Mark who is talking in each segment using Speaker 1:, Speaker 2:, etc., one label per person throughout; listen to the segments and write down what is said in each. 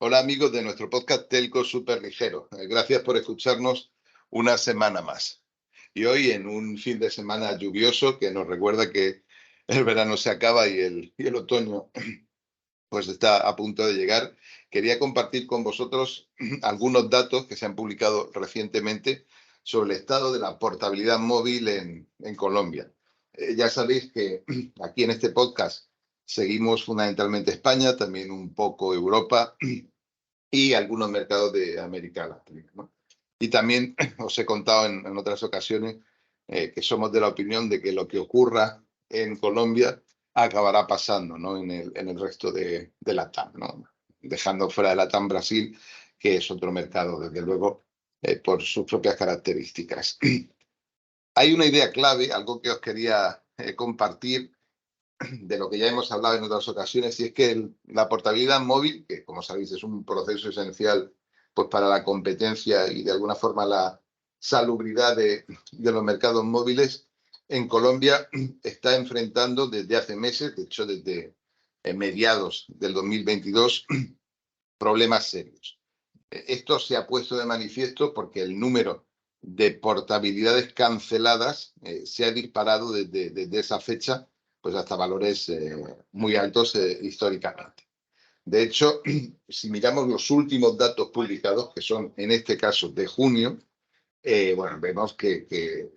Speaker 1: Hola amigos de nuestro podcast Telco Super Ligero. Gracias por escucharnos una semana más. Y hoy en un fin de semana lluvioso que nos recuerda que el verano se acaba y el otoño pues está a punto de llegar, quería compartir con vosotros algunos datos que se han publicado recientemente sobre el estado de la portabilidad móvil en Colombia. Ya sabéis que aquí en este podcast seguimos fundamentalmente España, también un poco Europa y algunos mercados de América Latina, ¿no? Y también os he contado en otras ocasiones que somos de la opinión de que lo que ocurra en Colombia acabará pasando, ¿no? en el resto de LATAM, ¿no? Dejando fuera de LATAM Brasil, que es otro mercado, desde luego, por sus propias características. Hay una idea clave, algo que os quería compartir, de lo que ya hemos hablado en otras ocasiones, y es que la portabilidad móvil, que como sabéis es un proceso esencial pues, para la competencia y de alguna forma la salubridad de los mercados móviles, en Colombia está enfrentando desde hace meses, de hecho desde mediados del 2022, problemas serios. Esto se ha puesto de manifiesto porque el número de portabilidades canceladas se ha disparado desde esa fecha pues hasta valores muy altos históricamente. De hecho, si miramos los últimos datos publicados, que son en este caso de junio, bueno, vemos que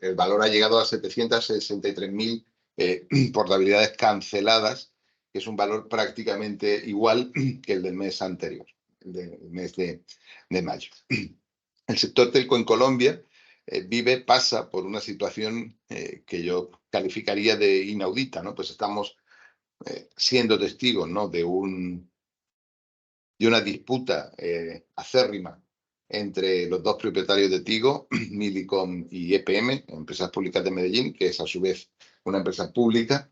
Speaker 1: el valor ha llegado a 763.000 portabilidades canceladas, que es un valor prácticamente igual que el del mes anterior, el mes de mayo. El sector telco en Colombia pasa por una situación que yo calificaría de inaudita, ¿no? Pues estamos siendo testigos, ¿no? de una disputa acérrima entre los dos propietarios de Tigo, Millicom y EPM, Empresas Públicas de Medellín, que es a su vez una empresa pública.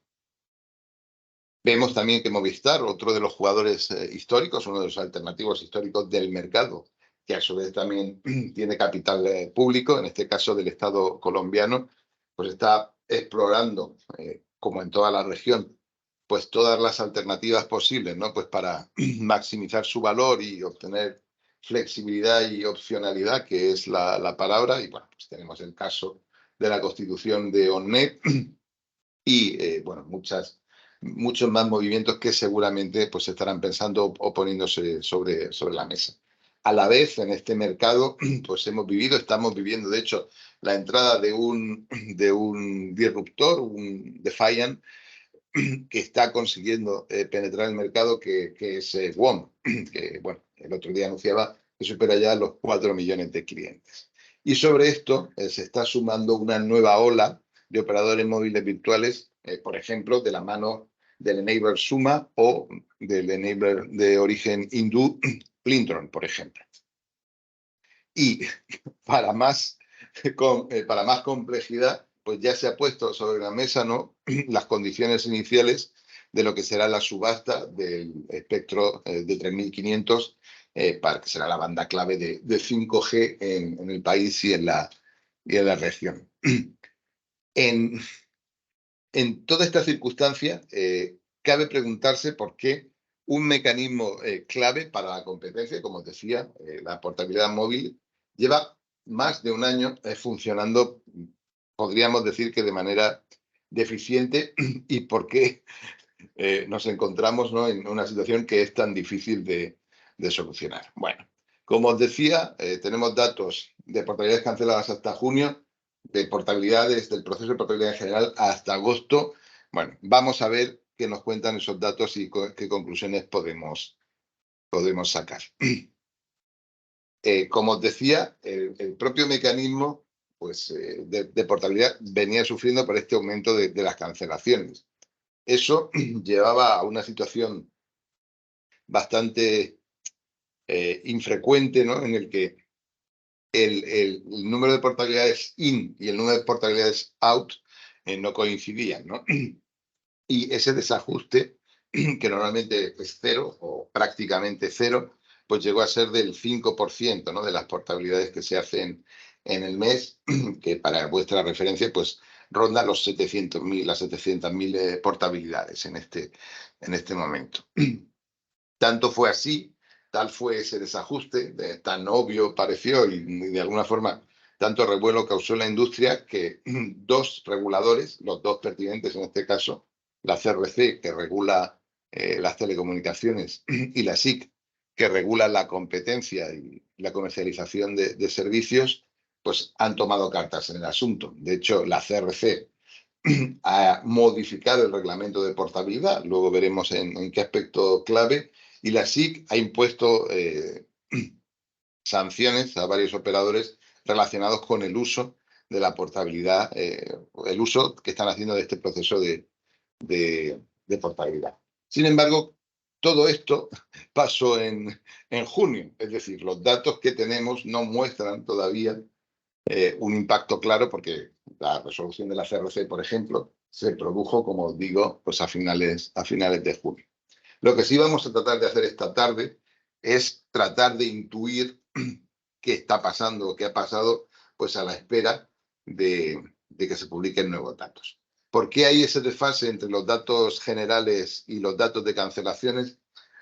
Speaker 1: Vemos también que Movistar, otro de los jugadores históricos, uno de los alternativos históricos del mercado, que a su vez también tiene capital público, en este caso del Estado colombiano, pues está explorando, como en toda la región, pues todas las alternativas posibles, ¿no? Pues para maximizar su valor y obtener flexibilidad y opcionalidad, que es la palabra. Y bueno, pues tenemos el caso de la constitución de ONNET y, bueno, muchos más movimientos que seguramente pues estarán pensando o poniéndose sobre la mesa. A la vez, en este mercado, pues estamos viviendo, de hecho, la entrada de un disruptor, un Defiant, que está consiguiendo penetrar el mercado, que es WOM, que bueno, el otro día anunciaba que supera ya los 4 millones de clientes. Y sobre esto se está sumando una nueva ola de operadores móviles virtuales, por ejemplo, de la mano del enabler Suma o del enabler de origen hindú, Plintron, por ejemplo. Y para más complejidad, pues ya se ha puesto sobre la mesa, ¿no? las condiciones iniciales de lo que será la subasta del espectro de 3.500, para que será la banda clave de 5G en el país y en la región. En toda esta circunstancia, cabe preguntarse por qué un mecanismo clave para la competencia, como os decía, la portabilidad móvil, lleva más de un año funcionando, podríamos decir que de manera deficiente, y por qué nos encontramos, ¿no? en una situación que es tan difícil de solucionar. Bueno, como os decía, tenemos datos de portabilidades canceladas hasta junio, de portabilidades, del proceso de portabilidad en general hasta agosto. Bueno, vamos a ver qué nos cuentan esos datos y qué conclusiones podemos sacar. Como os decía, el propio mecanismo pues, de portabilidad venía sufriendo por este aumento de las cancelaciones. Eso llevaba a una situación bastante infrecuente, ¿no? En el que el número de portabilidades in y el número de portabilidades out no coincidían, ¿no? Y ese desajuste, que normalmente es cero o prácticamente cero, pues llegó a ser del 5%, ¿no? de las portabilidades que se hacen en el mes, que para vuestra referencia, pues ronda las 700.000 portabilidades en este momento. Tanto fue así, tal fue ese desajuste, tan obvio pareció y de alguna forma tanto revuelo causó en la industria que dos reguladores, los dos pertinentes en este caso, la CRC, que regula las telecomunicaciones, y la SIC, que regula la competencia y la comercialización de servicios, pues han tomado cartas en el asunto. De hecho, la CRC ha modificado el reglamento de portabilidad, luego veremos en qué aspecto clave, y la SIC ha impuesto sanciones a varios operadores relacionados con el uso de la portabilidad, el uso que están haciendo de este proceso de portabilidad. Sin embargo, todo esto pasó en junio, es decir, los datos que tenemos no muestran todavía un impacto claro porque la resolución de la CRC, por ejemplo, se produjo, como digo, pues a finales de junio. Lo que sí vamos a tratar de hacer esta tarde es tratar de intuir qué está pasando o qué ha pasado, pues a la espera de que se publiquen nuevos datos. ¿Por qué hay ese desfase entre los datos generales y los datos de cancelaciones?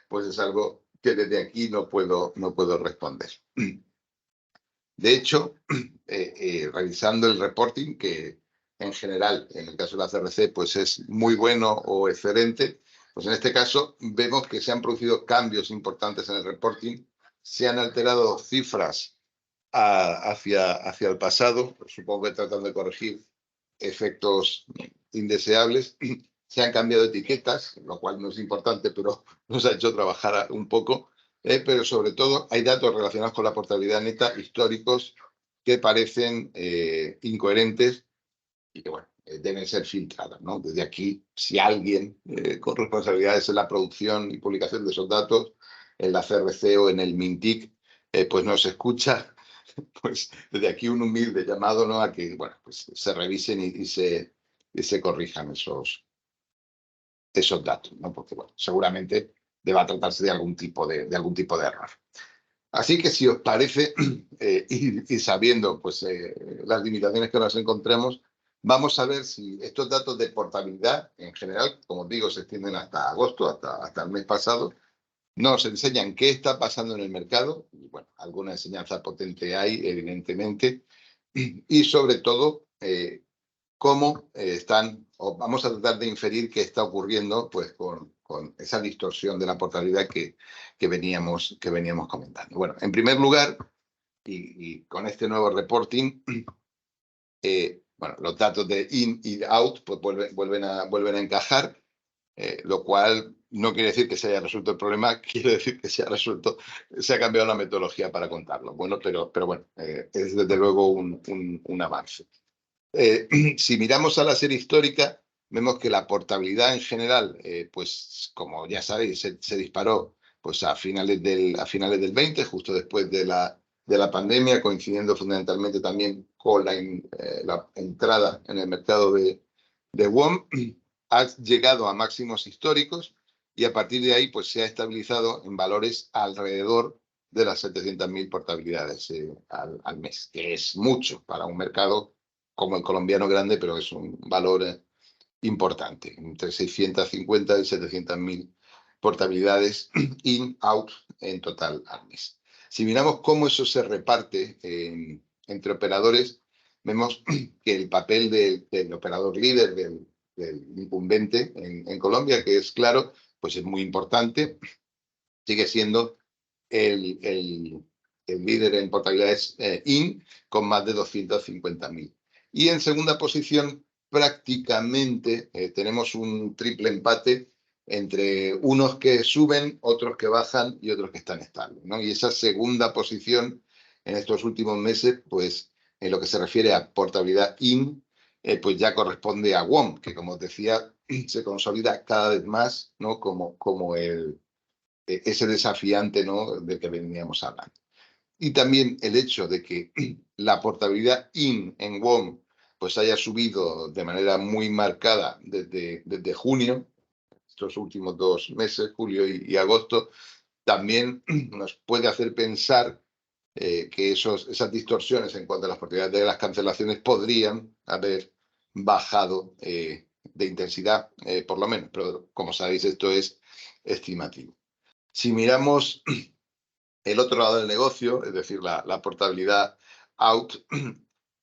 Speaker 1: Pues es algo que desde aquí no puedo responder. De hecho, revisando el reporting, que en general, en el caso de la CRC, pues es muy bueno o excelente, pues en este caso vemos que se han producido cambios importantes en el reporting, se han alterado cifras hacia el pasado, supongo que tratando de corregir efectos indeseables, se han cambiado etiquetas, lo cual no es importante, pero nos ha hecho trabajar un poco, pero sobre todo hay datos relacionados con la portabilidad neta históricos que parecen incoherentes y que, bueno, deben ser filtradas, ¿no? Desde aquí, si alguien con responsabilidades en la producción y publicación de esos datos, en la CRC o en el MINTIC, pues nos escucha, pues desde aquí un humilde llamado, ¿no?, a que, bueno, pues se revisen y se corrijan esos datos, ¿no? Porque, bueno, seguramente deba tratarse de algún tipo de error. Así que si os parece, y sabiendo pues, las limitaciones que nos encontramos, vamos a ver si estos datos de portabilidad, en general, como os digo, se extienden hasta agosto, hasta el mes pasado, nos enseñan qué está pasando en el mercado. Y, bueno, alguna enseñanza potente hay, evidentemente, y sobre todo, cómo están, o vamos a tratar de inferir qué está ocurriendo pues, con esa distorsión de la portabilidad que veníamos comentando. Bueno, en primer lugar, y con este nuevo reporting, bueno, los datos de in y out pues vuelven a encajar, lo cual no quiere decir que se haya resuelto el problema, quiere decir que se ha cambiado la metodología para contarlo. Bueno, pero bueno, es desde luego un avance. Si miramos a la serie histórica, vemos que la portabilidad en general, pues como ya sabéis, se disparó pues a finales del 20, justo después de la pandemia, coincidiendo fundamentalmente también con la entrada en el mercado de WOM, ha llegado a máximos históricos y a partir de ahí pues se ha estabilizado en valores alrededor de las 700.000 portabilidades al mes, que es mucho para un mercado como el colombiano grande, pero es un valor importante, entre 650 y 700.000 portabilidades in-out en total al mes. Si miramos cómo eso se reparte entre operadores, vemos que el papel del operador líder, del incumbente en Colombia, que es Claro, pues es muy importante, sigue siendo el líder en portabilidades IN con más de 250.000. Y en segunda posición, prácticamente tenemos un triple empate entre unos que suben, otros que bajan y otros que están estables, ¿no? Y esa segunda posición en estos últimos meses, pues en lo que se refiere a portabilidad IN, pues ya corresponde a WOM, que como os decía, se consolida cada vez más, ¿no?, como ese desafiante, ¿no?, del que veníamos hablando. Y también el hecho de que la portabilidad in en WOM pues haya subido de manera muy marcada desde junio, estos últimos 2 meses, julio y agosto, también nos puede hacer pensar que esas distorsiones en cuanto a las portabilidades de las cancelaciones podrían haber bajado de intensidad, por lo menos. Pero como sabéis, esto es estimativo. Si miramos el otro lado del negocio, es decir, la portabilidad out,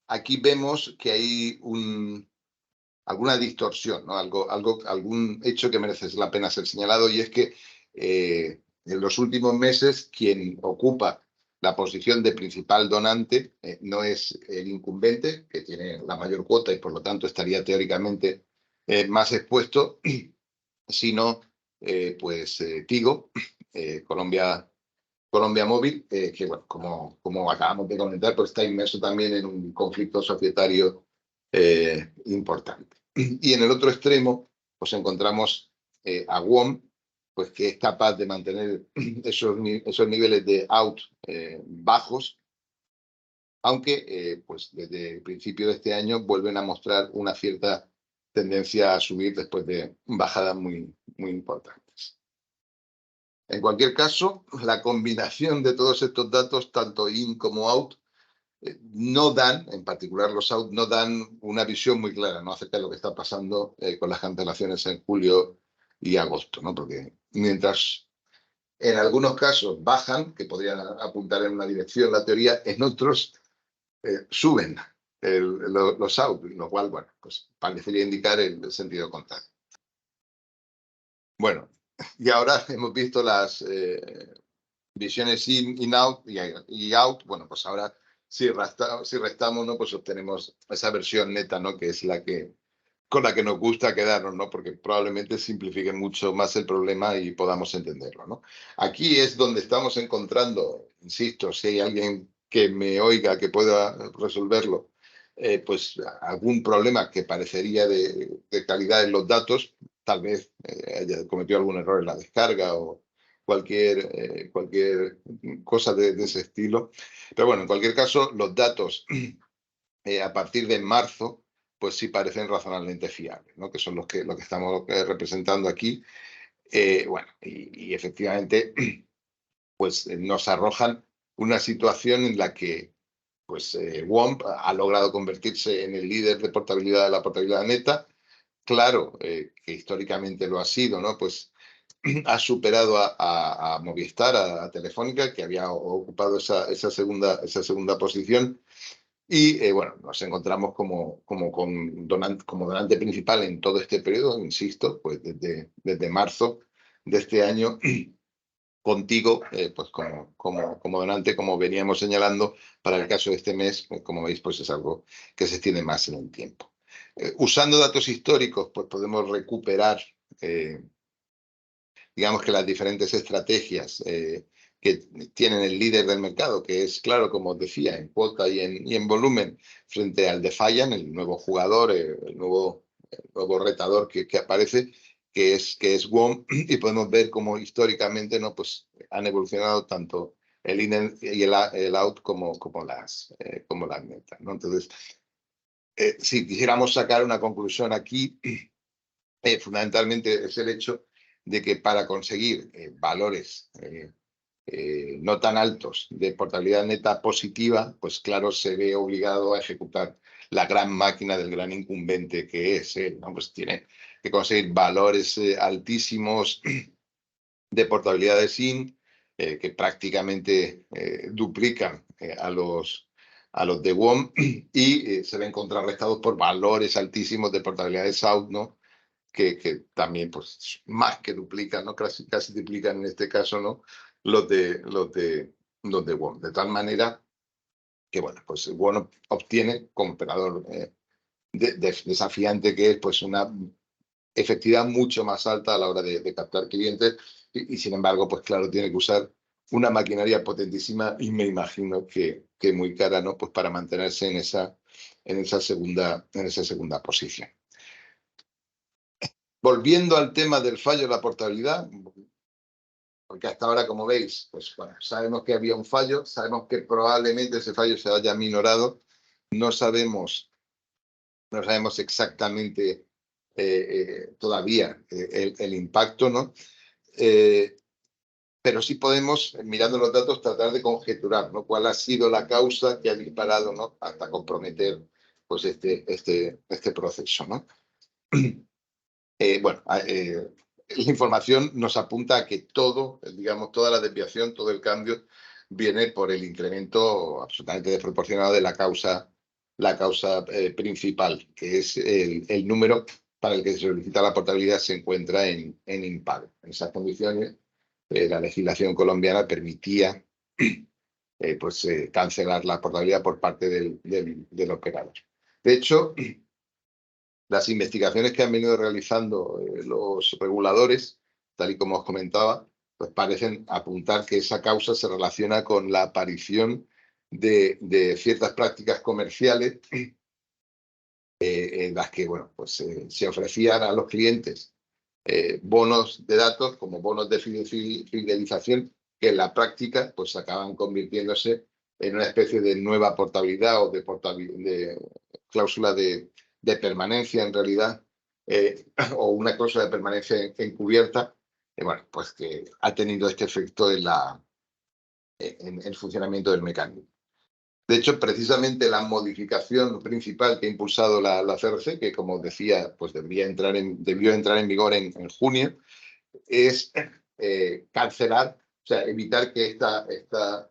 Speaker 1: aquí vemos que hay alguna distorsión, ¿no? Algún hecho que merece la pena ser señalado, y es que en los últimos meses quien ocupa la posición de principal donante no es el incumbente, que tiene la mayor cuota y por lo tanto estaría teóricamente más expuesto, sino Tigo, Colombia Móvil, que bueno, como acabamos de comentar, pues está inmerso también en un conflicto societario importante. Y en el otro extremo, pues encontramos a WOM, pues que es capaz de mantener esos niveles de out bajos, aunque pues desde el principio de este año vuelven a mostrar una cierta tendencia a subir después de bajadas muy importantes. En cualquier caso, la combinación de todos estos datos, tanto in como out, no dan, en particular los out, no dan una visión muy clara, ¿no?, acerca de lo que está pasando con las cancelaciones en julio y agosto, ¿no? Porque mientras en algunos casos bajan, que podrían apuntar en una dirección la teoría, en otros suben los out, lo cual, bueno, pues parecería indicar el sentido contrario. Bueno, y ahora hemos visto las visiones in out y out. Bueno, pues ahora si restamos, ¿no?, pues obtenemos esa versión neta, ¿no?, que es con la que nos gusta quedarnos, ¿no?, porque probablemente simplifique mucho más el problema y podamos entenderlo, ¿no? Aquí es donde estamos encontrando, insisto, si hay alguien que me oiga que pueda resolverlo, pues algún problema que parecería de calidad en los datos, tal vez haya cometido algún error en la descarga o cualquier cosa de ese estilo. Pero bueno, en cualquier caso, los datos a partir de marzo, pues sí parecen razonablemente fiables, ¿no?, que son los que estamos representando aquí. Bueno, y efectivamente, pues nos arrojan una situación en la que pues WOMP ha logrado convertirse en el líder de portabilidad de la portabilidad neta. Claro, que históricamente lo ha sido, ¿no? Pues ha superado a Movistar, a Telefónica, que había ocupado esa segunda posición. Y bueno, nos encontramos como donante principal en todo este periodo, insisto, pues desde marzo de este año, contigo, pues como donante, como veníamos señalando. Para el caso de este mes, pues, como veis, pues es algo que se extiende más en el tiempo. Usando datos históricos, pues podemos recuperar, digamos que las diferentes estrategias que tienen el líder del mercado, que es, claro, como os decía, en cuota y en volumen, frente al Defiant, el nuevo jugador, el nuevo retador que aparece, que es WOM, y podemos ver cómo históricamente, ¿no?, pues han evolucionado tanto el in y el out como las metas, ¿no? Entonces, si quisiéramos sacar una conclusión aquí, fundamentalmente es el hecho de que para conseguir valores no tan altos de portabilidad neta positiva, pues claro, se ve obligado a ejecutar la gran máquina del gran incumbente que es él, ¿no? Pues tiene que conseguir valores altísimos de portabilidad de SIM, que prácticamente duplican a los de WOM, y se ven contrarrestados por valores altísimos de portabilidad de SOUT, ¿no?, que también, pues, más que duplican, ¿no?, casi triplican en este caso, ¿no?, los de WOM. De tal manera que, bueno, pues WOM obtiene, como operador desafiante que es, pues una efectividad mucho más alta a la hora de captar clientes, y sin embargo, pues claro, tiene que usar una maquinaria potentísima, y me imagino que muy cara, ¿no?, pues para mantenerse en esa segunda posición. Volviendo al tema del fallo de la portabilidad, porque hasta ahora, como veis, pues bueno, sabemos que había un fallo, sabemos que probablemente ese fallo se haya minorado, no sabemos exactamente todavía el impacto, ¿no? Pero sí podemos, mirando los datos, tratar de conjeturar, ¿no?, cuál ha sido la causa que ha disparado, ¿no?, hasta comprometer, pues este proceso, ¿no? Bueno, la información nos apunta a que todo, digamos, toda la desviación, todo el cambio viene por el incremento absolutamente desproporcionado de la causa principal, que es el número para el que se solicita la portabilidad se encuentra en impago. En esas condiciones, la legislación colombiana permitía cancelar la portabilidad por parte del operador. De hecho, las investigaciones que han venido realizando los reguladores, tal y como os comentaba, pues parecen apuntar que esa causa se relaciona con la aparición de ciertas prácticas comerciales en las que se ofrecían a los clientes bonos de datos como bonos de fidelización que en la práctica pues acaban convirtiéndose en una especie de nueva portabilidad o de cláusula de permanencia en realidad o una cláusula de permanencia encubierta pues que ha tenido este efecto en el funcionamiento del mecanismo. De hecho, precisamente la modificación principal que ha impulsado la CRC, que como decía, pues debió entrar en vigor en junio, es cancelar, o sea, evitar que esta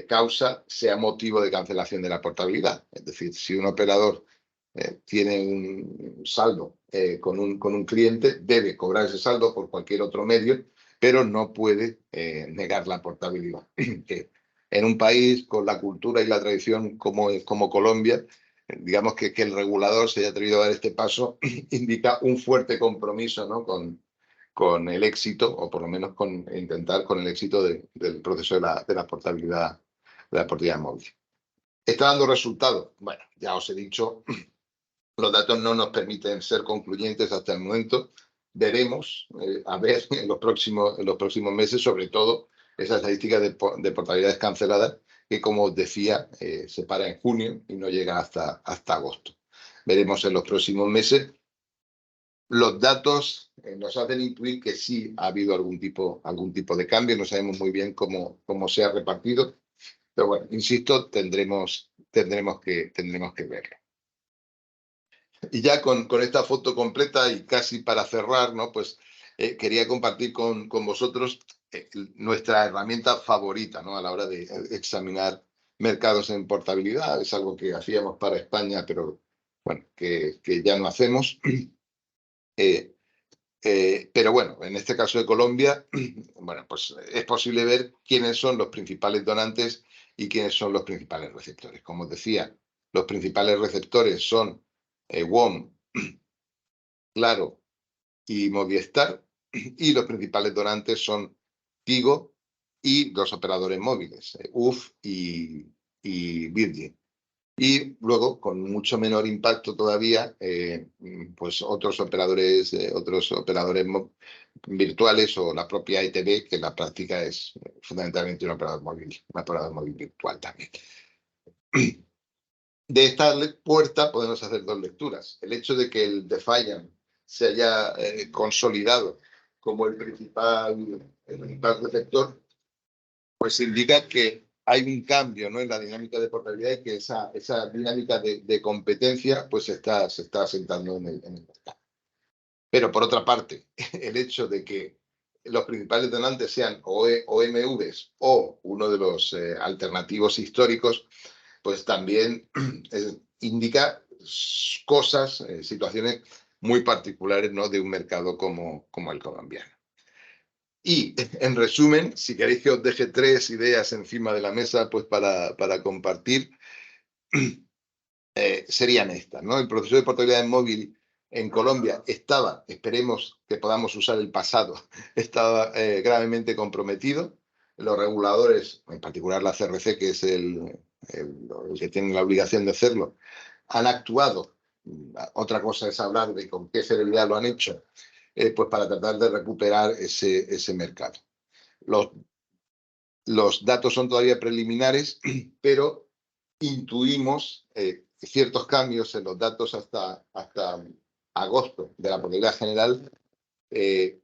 Speaker 1: causa sea motivo de cancelación de la portabilidad. Es decir, si un operador tiene un saldo con un cliente, debe cobrar ese saldo por cualquier otro medio, pero no puede negar la portabilidad. Que en un país con la cultura y la tradición como Colombia, digamos que el regulador se haya atrevido a dar este paso, indica un fuerte compromiso, ¿no?, con el éxito, o por lo menos intentar con el éxito del proceso de la portabilidad móvil. ¿Está dando resultados? Bueno, ya os he dicho, los datos no nos permiten ser concluyentes hasta el momento. Veremos, a ver, en los próximos meses, sobre todo, esa estadística de portabilidades canceladas, que, como os decía, se para en junio y no llega hasta agosto. Veremos en los próximos meses. Los datos nos hacen intuir que sí ha habido algún tipo de cambio. No sabemos muy bien cómo se ha repartido, pero bueno, insisto, tendremos que verlo. Y ya con esta foto completa y casi para cerrar, ¿no?, pues quería compartir con vosotros nuestra herramienta favorita, ¿no?, a la hora de examinar mercados en portabilidad. Es algo que hacíamos para España, pero bueno, que ya no hacemos. Pero bueno, en este caso de Colombia, bueno, pues es posible ver quiénes son los principales donantes y quiénes son los principales receptores. Como os decía, los principales receptores son WOM, Claro y Movistar, y los principales donantes son Tigo y los operadores móviles, UF y Virgin. Y luego, con mucho menor impacto todavía, pues otros operadores virtuales o la propia ETB, que la práctica es fundamentalmente un operador móvil virtual también. De esta puerta podemos hacer dos lecturas. El hecho de que el Defiant se haya consolidado como el principal receptor, pues indica que hay un cambio, ¿no?, en la dinámica de portabilidad y que esa dinámica de competencia pues se está asentando en el mercado. Pero por otra parte, el hecho de que los principales donantes sean OMVs o uno de los alternativos históricos, pues también indica cosas, situaciones muy particulares, ¿no?, de un mercado como el colombiano. Y, en resumen, si queréis que os deje 3 ideas encima de la mesa pues para compartir, serían estas, ¿no? El proceso de portabilidad móvil en Colombia estaba, esperemos que podamos usar el pasado, estaba gravemente comprometido. Los reguladores, en particular la CRC, que es el que tiene la obligación de hacerlo, han actuado. Otra cosa es hablar de con qué celeridad lo han hecho, pues para tratar de recuperar ese mercado. Los datos son todavía preliminares, pero intuimos ciertos cambios en los datos hasta agosto de la portabilidad general, que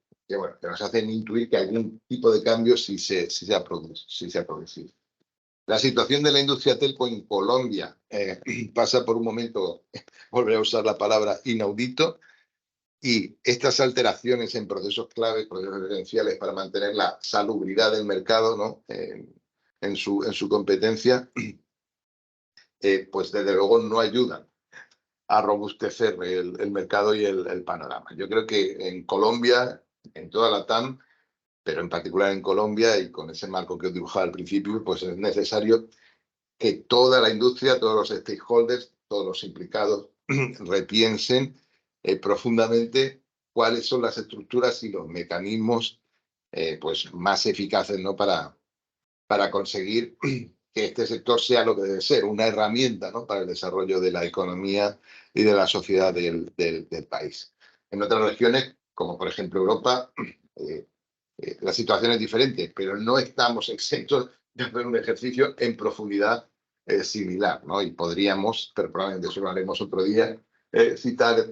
Speaker 1: nos hacen intuir que algún tipo de cambio sí se ha producido. La situación de la industria telco en Colombia pasa por un momento, volveré a usar la palabra inaudito, y estas alteraciones en procesos clave, procesos esenciales para mantener la salubridad del mercado, ¿no?, en su competencia, pues desde luego no ayudan a robustecer el mercado y el panorama. Yo creo que en Colombia, en toda la TAM, pero en particular en Colombia y con ese marco que os dibujaba al principio, pues es necesario que toda la industria, todos los stakeholders, todos los implicados repiensen profundamente cuáles son las estructuras y los mecanismos pues más eficaces, ¿no? para conseguir que este sector sea lo que debe ser, una herramienta, ¿no? para el desarrollo de la economía y de la sociedad del país. En otras regiones, como por ejemplo Europa, la situación es diferente, pero no estamos exentos de hacer un ejercicio en profundidad similar, ¿no? Y podríamos, pero probablemente eso lo haremos otro día, citar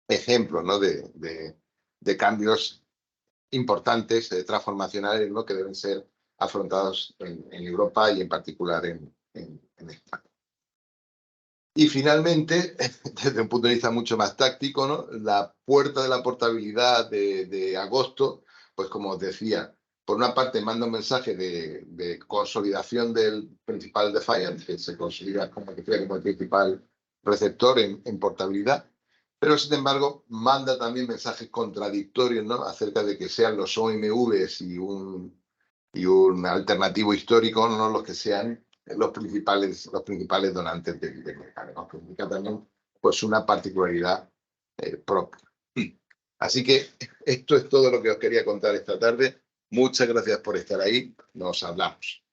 Speaker 1: ejemplos, ¿no? de cambios importantes, transformacionales, ¿no? que deben ser afrontados en Europa y en particular en España. Y finalmente, desde un punto de vista mucho más táctico, ¿no? La puerta de la portabilidad de agosto, pues como os decía, por una parte manda un mensaje de consolidación del principal defiant, que se considera como el principal receptor en portabilidad, pero sin embargo manda también mensajes contradictorios, ¿no? acerca de que sean los OMVs y un alternativo histórico, no los que sean los principales donantes del mercado, ¿no? Que indica también pues, una particularidad propia. Así que esto es todo lo que os quería contar esta tarde. Muchas gracias por estar ahí. Nos hablamos.